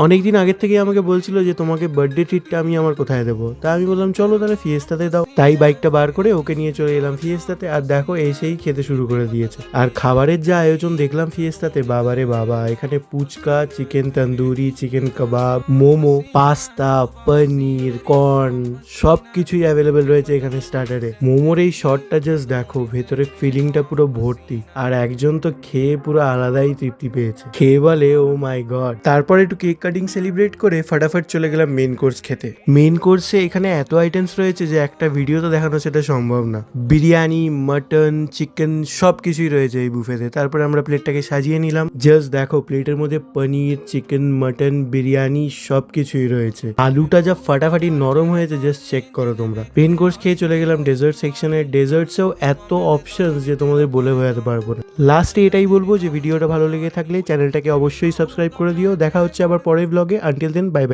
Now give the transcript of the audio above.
অনেকদিন আগের থেকে আমাকে বলছিল যে তোমাকে বার্থডে ট্রিটটা আমি আমার কোথায় দেবো। তা আমি বললাম চলো তাহলে ফিয়েস্তাতে দাও। তাই বাইকটা বার করে ওকে নিয়ে চলে এলাম ফিয়েস্তাতে। আর দেখো এসেই খেতে শুরু করে দিয়েছে। আর খাবারের যা আয়োজন দেখলাম ফিয়েস্তাতে, বাবারে বাবা, এখানে পুচকা, চিকেন তন্দুরি, চিকেন কাবাব, মোমো, পাস্তা, পনির, কর্ন সব কিছুই অ্যাভেলেবেল রয়েছে এখানে স্টার্টারে। মোমোর এই শটটা জাস্ট দেখো, ভেতরে ফিলিংটা পুরো ভর্তি। আর একজন তো খেয়ে পুরো আলাদাই তৃপ্তি পেয়েছে, খেয়ে বলে ও মাই গড। তারপর একটু কেক কাটিং সেলিব্রেট করে ফাটাফাট চলে গেলাম মেন কোর্স খেতে। মেন কোর্সে এখানে এত আইটেমস রয়েছে যে একটা ভিডিওতে দেখানো সেটা সম্ভব না। বিরিয়ানি, মাটন, চিকেন সব কিছুই রয়েছে এই বুফেতে। তারপরে আমরা প্লেটটাকে সাজিয়ে নিলাম। জাস্ট দেখো প্লেটের মধ্যে পনির, চিকেন, মাটন, বিরিয়ানি সব কিছুই রয়েছে। আলুটা যা ফাটাফাটি নরম হয়েছে জাস্ট চেক করো তোমরা। মেন কোর্স খেয়ে চলে গেলাম ডেজার্ট সেকশনে। ডেজার্টসেও এত অপশন যে তোমাদের বলে বোঝাতে পারবো না। লাস্টে এটাই বলবো যে ভিডিওটা ভালো লেগে থাকলে চ্যানেলটাকে অবশ্যই সাবস্ক্রাইব করে দিও। দেখা হচ্ছে আবার পরের ব্লগে। Until then bye by.